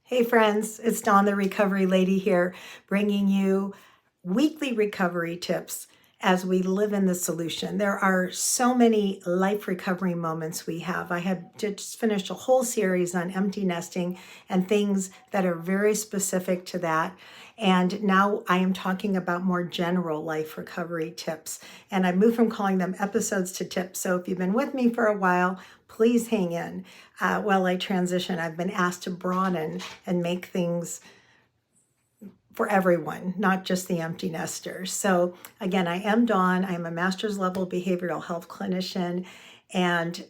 Hey friends, it's Dawn the Recovery Lady here, bringing you weekly recovery tips as we live in the solution. There are so many life recovery moments we have. I have just finished a whole series on empty nesting and things that are very specific to that. And now I am talking about more general life recovery tips. And I moved from calling them episodes to tips. So if you've been with me for a while, please hang in while I transition. I've been asked to broaden and make things for everyone, not just the empty nesters. So again, I am Dawn. I'm a master's level behavioral health clinician. And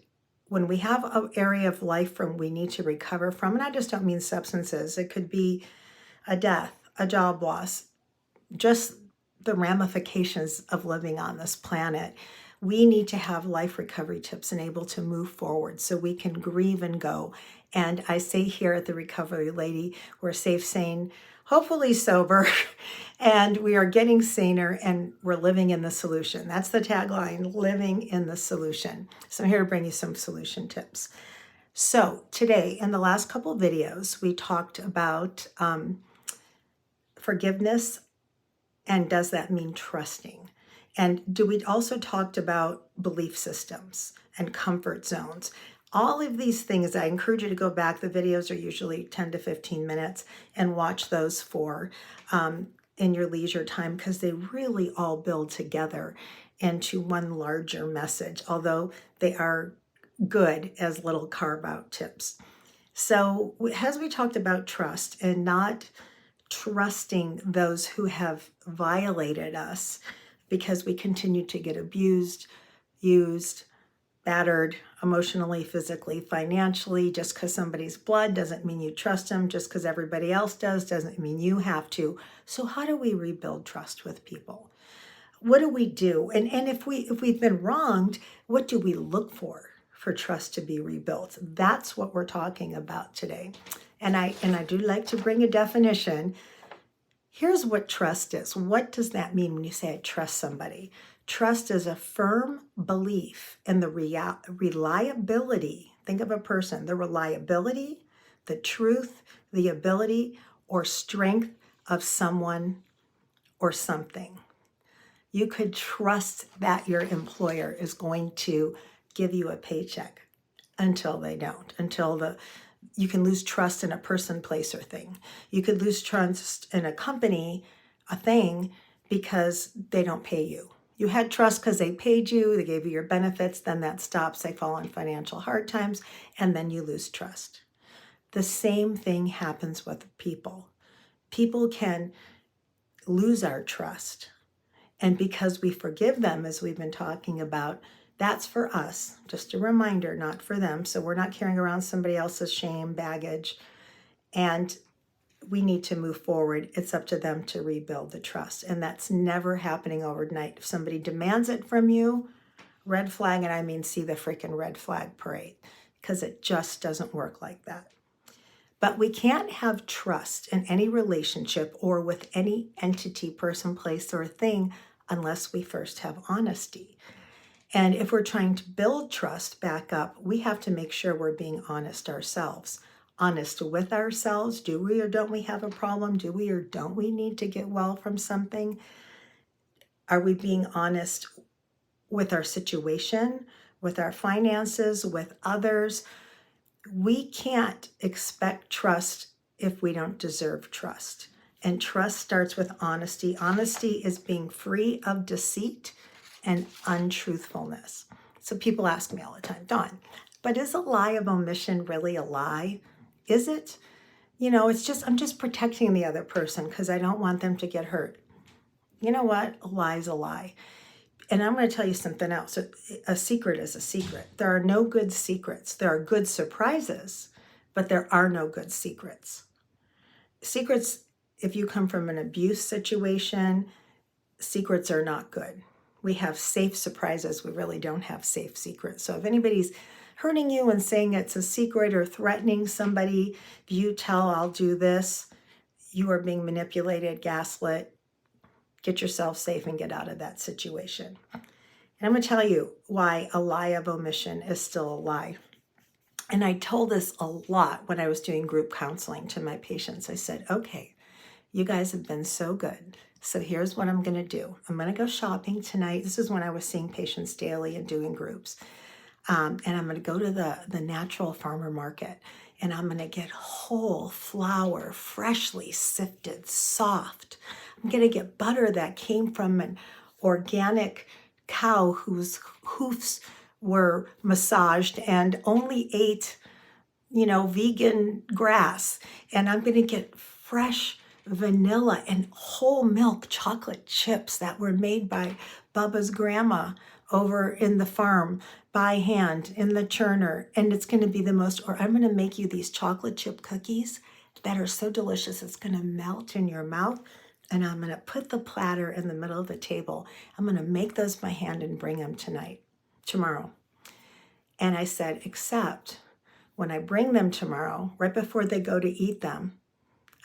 when we have an area of life from we need to recover from, and I just don't mean substances, it could be a death, a job loss, just the ramifications of living on this planet. We need to have life recovery tips and able to move forward so we can grieve and go. And I say here at the Recovery Lady, we're safe, sane, hopefully sober, and we are getting saner and we're living in the solution. That's the tagline, living in the solution. So I'm here to bring you some solution tips. So today, in the last couple of videos, we talked about forgiveness. And does that mean trusting? And we also talked about belief systems and comfort zones. All of these things, I encourage you to go back. The videos are usually 10 to 15 minutes and watch those in your leisure time because they really all build together into one larger message, although they are good as little carve-out tips. So as we talked about trust and not trusting those who have violated us because we continue to get abused, used, battered emotionally, physically, financially. Just because somebody's blood doesn't mean you trust them. Just because everybody else does doesn't mean you have to. So how do we rebuild trust with people? What do we do? And if we've been wronged, what do we look for trust to be rebuilt? That's what we're talking about today. And I do like to bring a definition. Here's what trust is. What does that mean when you say I trust somebody? Trust is a firm belief in the reliability. Think of a person, the reliability, the truth, the ability, or strength of someone or something. You could trust that your employer is going to give you a paycheck until they don't, you can lose trust in a person, place, or thing. You could lose trust in a company, a thing, because they don't pay you. You had trust because they paid you, they gave you your benefits, then that stops, they fall in financial hard times, and then you lose trust. The same thing happens with people. People can lose our trust. And because we forgive them, as we've been talking about, that's for us, just a reminder, not for them. So we're not carrying around somebody else's shame, baggage, and we need to move forward. It's up to them to rebuild the trust. And that's never happening overnight. If somebody demands it from you, red flag, and I mean see the freaking red flag parade, because it just doesn't work like that. But we can't have trust in any relationship or with any entity, person, place, or thing unless we first have honesty. And if we're trying to build trust back up, we have to make sure we're being honest ourselves. Honest with ourselves. Do we or don't we have a problem? Do we or don't we need to get well from something? Are we being honest with our situation, with our finances, with others? We can't expect trust if we don't deserve trust. And trust starts with honesty. Honesty is being free of deceit and untruthfulness. So people ask me all the time, Dawn, but is a lie of omission really a lie? Is it? I'm just protecting the other person because I don't want them to get hurt. You know what? A lie is a lie. And I'm going to tell you something else. A secret is a secret. There are no good secrets. There are good surprises, but there are no good secrets. Secrets, if you come from an abuse situation, secrets are not good. We have safe surprises. We really don't have safe secrets. So if anybody's hurting you and saying it's a secret or threatening somebody, if you tell I'll do this, you are being manipulated, gaslit. Get yourself safe and get out of that situation. And I'm going to tell you why a lie of omission is still a lie. And I told this a lot when I was doing group counseling to my patients. I said, okay, you guys have been so good. So here's what I'm going to do. I'm going to go shopping tonight. This is when I was seeing patients daily and doing groups. And I'm going to go to the natural farmer market, and I'm going to get whole flour, freshly sifted, soft. I'm going to get butter that came from an organic cow whose hoofs were massaged and only ate, vegan grass. And I'm going to get fresh vanilla and whole milk chocolate chips that were made by Bubba's grandma over in the farm by hand in the churner. And it's going to be or I'm going to make you these chocolate chip cookies that are so delicious, it's going to melt in your mouth. And I'm going to put the platter in the middle of the table. I'm going to make those by hand and bring them tomorrow. And I said, except when I bring them tomorrow, right before they go to eat them,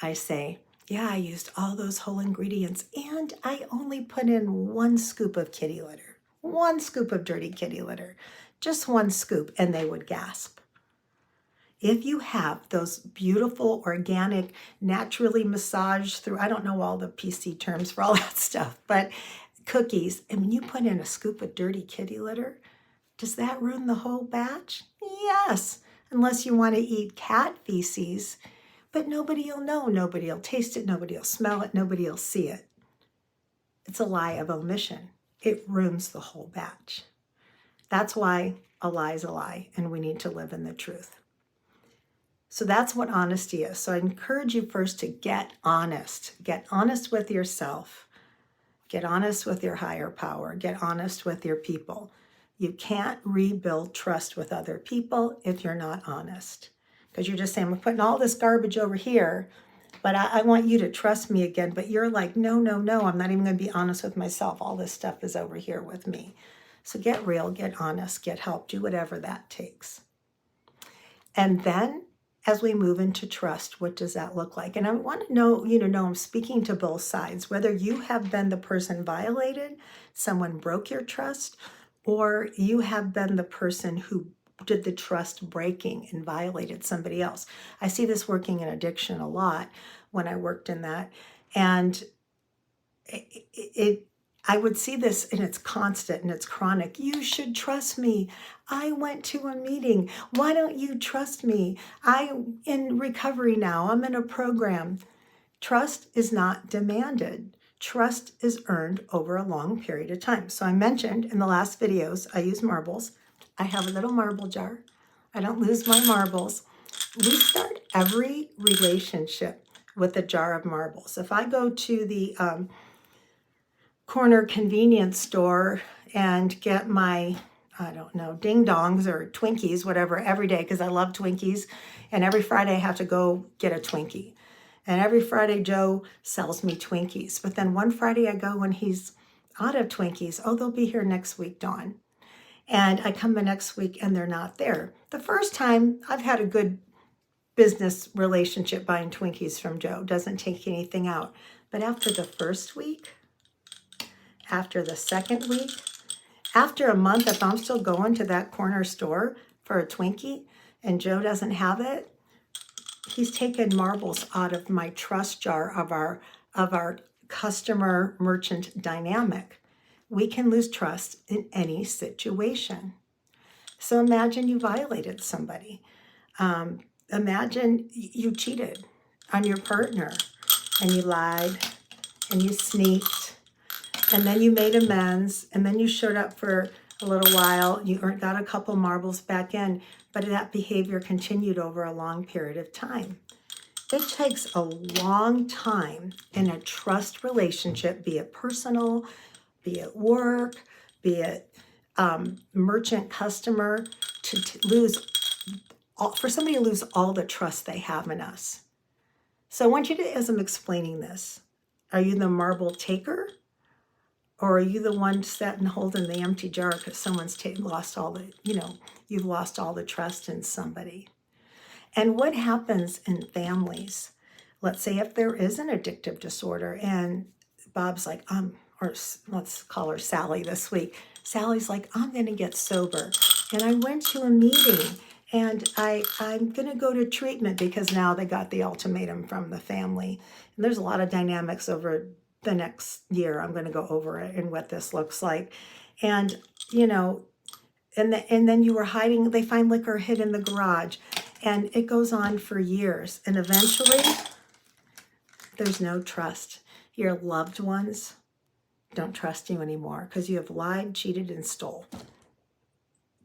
I say, yeah, I used all those whole ingredients, and I only put in 1 scoop of kitty litter, 1 scoop of dirty kitty litter, just 1 scoop, and they would gasp. If you have those beautiful, organic, naturally massaged through, I don't know all the PC terms for all that stuff, but cookies, and when you put in a scoop of dirty kitty litter, does that ruin the whole batch? Yes, unless you want to eat cat feces, but nobody will know, nobody will taste it, nobody will smell it, nobody will see it. It's a lie of omission. It ruins the whole batch. That's why a lie is a lie, and we need to live in the truth. So that's what honesty is. So I encourage you first to get honest. Get honest with yourself. Get honest with your higher power. Get honest with your people. You can't rebuild trust with other people if you're not honest. Because you're just saying, I'm putting all this garbage over here, but I want you to trust me again. But you're like, no, I'm not even going to be honest with myself. All this stuff is over here with me. So get real, get honest, get help, do whatever that takes. And then as we move into trust, what does that look like? And I want to know, I'm speaking to both sides, whether you have been the person violated, someone broke your trust, or you have been the person who did the trust breaking and violated somebody else. I see this working in addiction a lot when I worked in that. And I would see this, and it's constant and it's chronic. You should trust me. I went to a meeting. Why don't you trust me? I'm in recovery now. I'm in a program. Trust is not demanded. Trust is earned over a long period of time. So I mentioned in the last videos, I use marbles. I have a little marble jar. I don't lose my marbles. We start every relationship with a jar of marbles. If I go to the corner convenience store and get my, ding dongs or Twinkies, whatever, every day, because I love Twinkies. And every Friday I have to go get a Twinkie. And every Friday Joe sells me Twinkies. But then one Friday I go when he's out of Twinkies. Oh, they'll be here next week, Dawn. And I come the next week and they're not there. The first time I've had a good business relationship buying Twinkies from Joe. Doesn't take anything out. But after the first week, after the second week, after a month, if I'm still going to that corner store for a Twinkie and Joe doesn't have it, he's taken marbles out of my trust jar of our customer merchant dynamic. We can lose trust in any situation. So imagine you violated somebody. Imagine you cheated on your partner and you lied and you sneaked and then you made amends and then you showed up for a little while. You got a couple marbles back in, but that behavior continued over a long period of time. It takes a long time in a trust relationship, be it personal, be it work, be it merchant customer, for somebody to lose all the trust they have in us. So I want you to, as I'm explaining this, are you the marble taker? Or are you the one sitting holding the empty jar because someone's lost all the, you've lost all the trust in somebody? And what happens in families? Let's say if there is an addictive disorder and Bob's like, or let's call her Sally this week. Sally's like, I'm going to get sober. And I went to a meeting And I'm going to go to treatment because now they got the ultimatum from the family. And there's a lot of dynamics over the next year. I'm going to go over it and what this looks like. And, you know, and then you were hiding, they find liquor hid in the garage. And it goes on for years. And eventually, there's no trust. Your loved ones don't trust you anymore because you have lied, cheated, and stole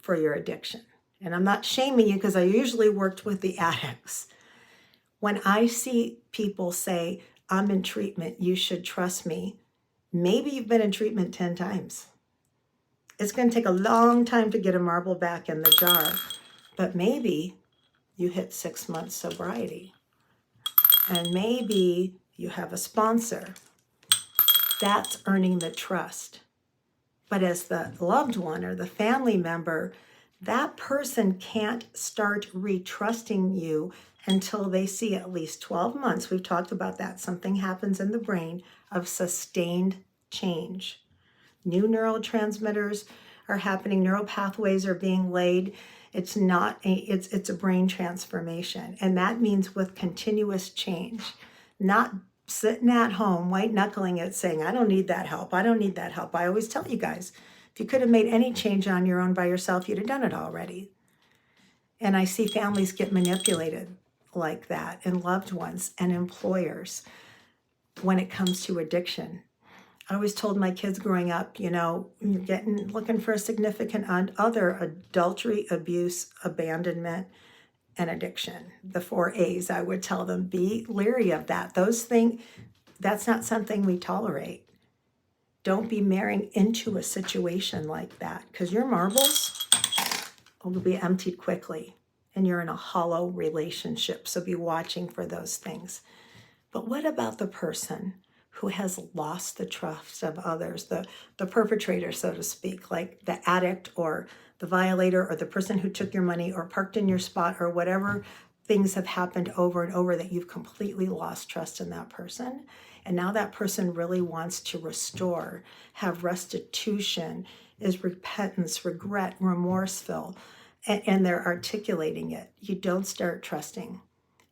for your addiction. And I'm not shaming you because I usually worked with the addicts. When I see people say, I'm in treatment, you should trust me, maybe you've been in treatment 10 times. It's going to take a long time to get a marble back in the jar, but maybe you hit 6 months sobriety. And maybe you have a sponsor. That's earning the trust. But as the loved one or the family member, that person can't start retrusting you until they see at least 12 months. We've talked about that. Something happens in the brain of sustained change. New neurotransmitters are happening. Neural pathways are being laid. It's a brain transformation. And that means with continuous change, not sitting at home, white knuckling it, saying, I don't need that help. I don't need that help. I always tell you guys, if you could have made any change on your own by yourself, you'd have done it already. And I see families get manipulated like that, and loved ones and employers when it comes to addiction. I always told my kids growing up, you know, you're looking for a significant other: adultery, abuse, abandonment, and addiction. The 4 A's, I would tell them, be leery of that. Those things, that's not something we tolerate. Don't be marrying into a situation like that, because your marbles will be emptied quickly and you're in a hollow relationship. So be watching for those things. But what about the person who has lost the trust of others, the perpetrator, so to speak, like the addict or the violator or the person who took your money or parked in your spot or whatever things have happened over and over that you've completely lost trust in that person? And now that person really wants to restore, have restitution, is repentance, regret, remorseful, and they're articulating it. You don't start trusting.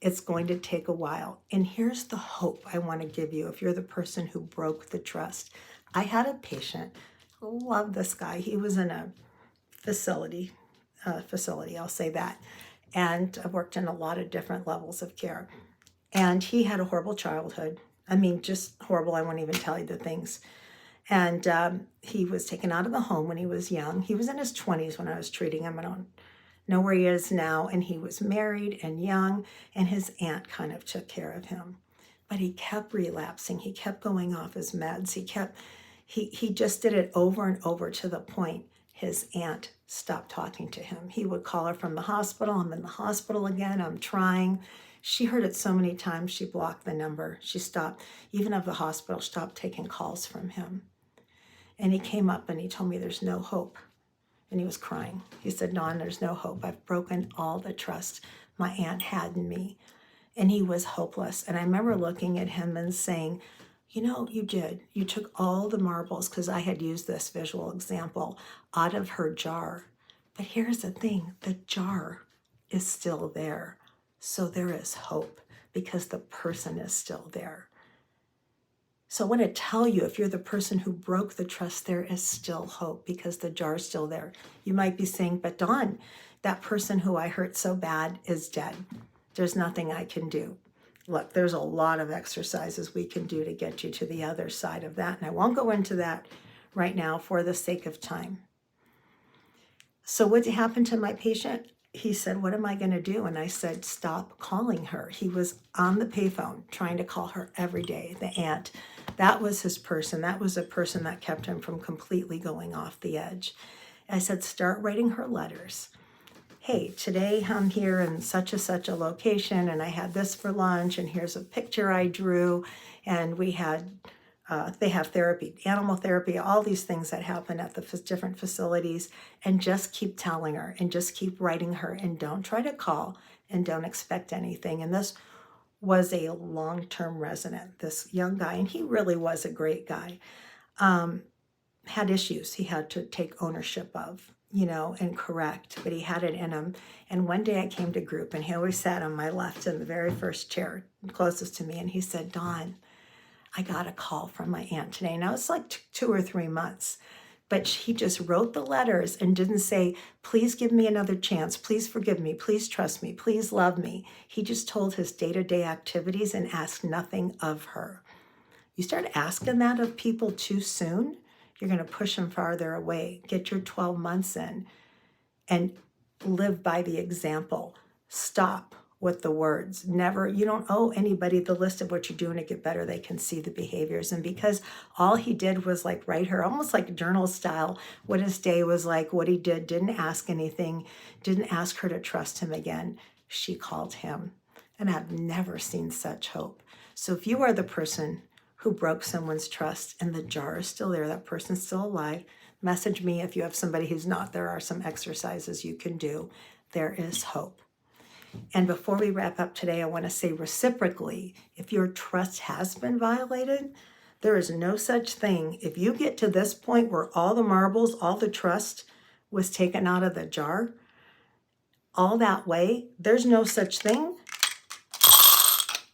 It's going to take a while. And here's the hope I want to give you if you're the person who broke the trust. I had a patient, love this guy. He was in a facility, I'll say that. And I've worked in a lot of different levels of care. And he had a horrible childhood. I mean, just horrible. I won't even tell you the things. And he was taken out of the home when he was young. He was in his 20s when I was treating him. I don't know where he is now. And he was married and young, and his aunt kind of took care of him. But he kept relapsing. He kept going off his meds. He just did it over and over to the point his aunt stopped talking to him. He would call her from the hospital. I'm in the hospital again. I'm trying. She heard it so many times, she blocked the number. She stopped, even of the hospital, stopped taking calls from him. And he came up and he told me there's no hope. And he was crying. He said, Dawn, there's no hope. I've broken all the trust my aunt had in me. And he was hopeless. And I remember looking at him and saying, you know, you did. You took all the marbles, because I had used this visual example, out of her jar. But here's the thing, the jar is still there. So there is hope because the person is still there. So I want to tell you, if you're the person who broke the trust, there is still hope because the jar is still there. You might be saying, but Dawn, that person who I hurt so bad is dead. There's nothing I can do. Look, there's a lot of exercises we can do to get you to the other side of that. And I won't go into that right now for the sake of time. So what happened to my patient? He said, what am I going to do? And I said, stop calling her. He was on the payphone trying to call her every day, the aunt. That was his person. That was a person that kept him from completely going off the edge. I said, start writing her letters. Hey, today I'm here in such a location, and I had this for lunch, and here's a picture I drew, and we had, they have therapy, animal therapy, all these things that happen at the different facilities, and just keep telling her, and just keep writing her, and don't try to call, and don't expect anything. And this was a long-term resident, this young guy, and he really was a great guy, had issues he had to take ownership of. and correct, but he had it in him. And one day I came to group, and he always sat on my left in the very first chair closest to me, and he said, Dawn, I got a call from my aunt today. Now it's like 2 or 3 months, but he just wrote the letters and didn't say, please give me another chance. Please forgive me. Please trust me. Please love me. He just told his day-to-day activities and asked nothing of her. You start asking that of people too soon, you're going to push them farther away. Get your 12 months in and live by the example. Stop with the words. Never, you don't owe anybody the list of what you're doing to get better. They can see the behaviors. And because all he did was like write her, almost like journal style, what his day was like, what he did, didn't ask anything, didn't ask her to trust him again. She called him. And I've never seen such hope. So if you are the person who broke someone's trust and the jar is still there, that person's still alive, message me. If you have somebody who's not, there are some exercises you can do. There is hope. And before we wrap up today, I want to say reciprocally, if your trust has been violated, there is no such thing. If you get to this point where all the marbles, all the trust was taken out of the jar, all that way, there's no such thing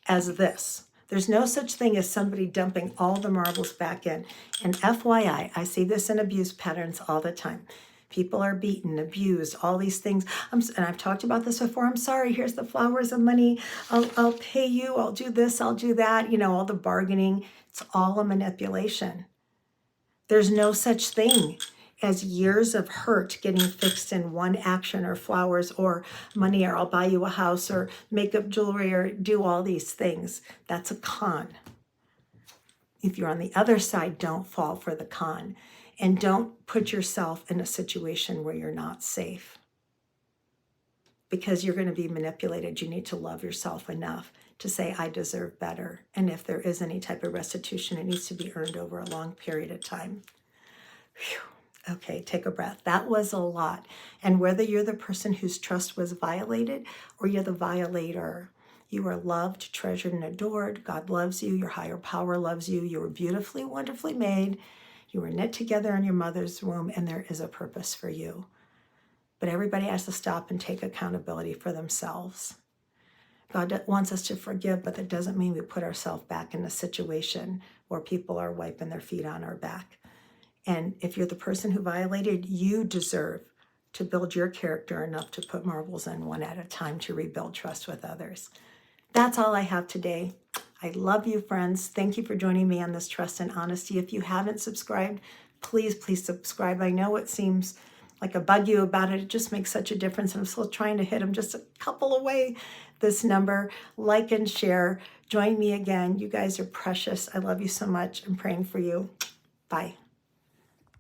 as this. There's no such thing as somebody dumping all the marbles back in. And FYI, I see this in abuse patterns all the time. People are beaten, abused, all these things. And I've talked about this before. I'm sorry, here's the flowers and money. I'll pay you, I'll do this, I'll do that. All the bargaining. It's all a manipulation. There's no such thing as years of hurt getting fixed in one action, or flowers or money, or I'll buy you a house, or makeup, jewelry, or do all these things. That's a con. If you're on the other side, don't fall for the con, and don't put yourself in a situation where you're not safe, because you're going to be manipulated. You need to love yourself enough to say, I deserve better. And if there is any type of restitution, it needs to be earned over a long period of time. Whew. Okay, take a breath. That was a lot. And whether you're the person whose trust was violated or you're the violator, you are loved, treasured, and adored. God loves you. Your higher power loves you. You were beautifully, wonderfully made. You were knit together in your mother's womb, and there is a purpose for you. But everybody has to stop and take accountability for themselves. God wants us to forgive, but that doesn't mean we put ourselves back in a situation where people are wiping their feet on our back. And if you're the person who violated, you deserve to build your character enough to put marbles in one at a time to rebuild trust with others. That's all I have today. I love you, friends. Thank you for joining me on this Trust and Honesty. If you haven't subscribed, please subscribe. I know it seems like I bug you about it. It just makes such a difference. And I'm still trying to hit them just a couple away this number. Like and share. Join me again. You guys are precious. I love you so much. I'm praying for you. Bye.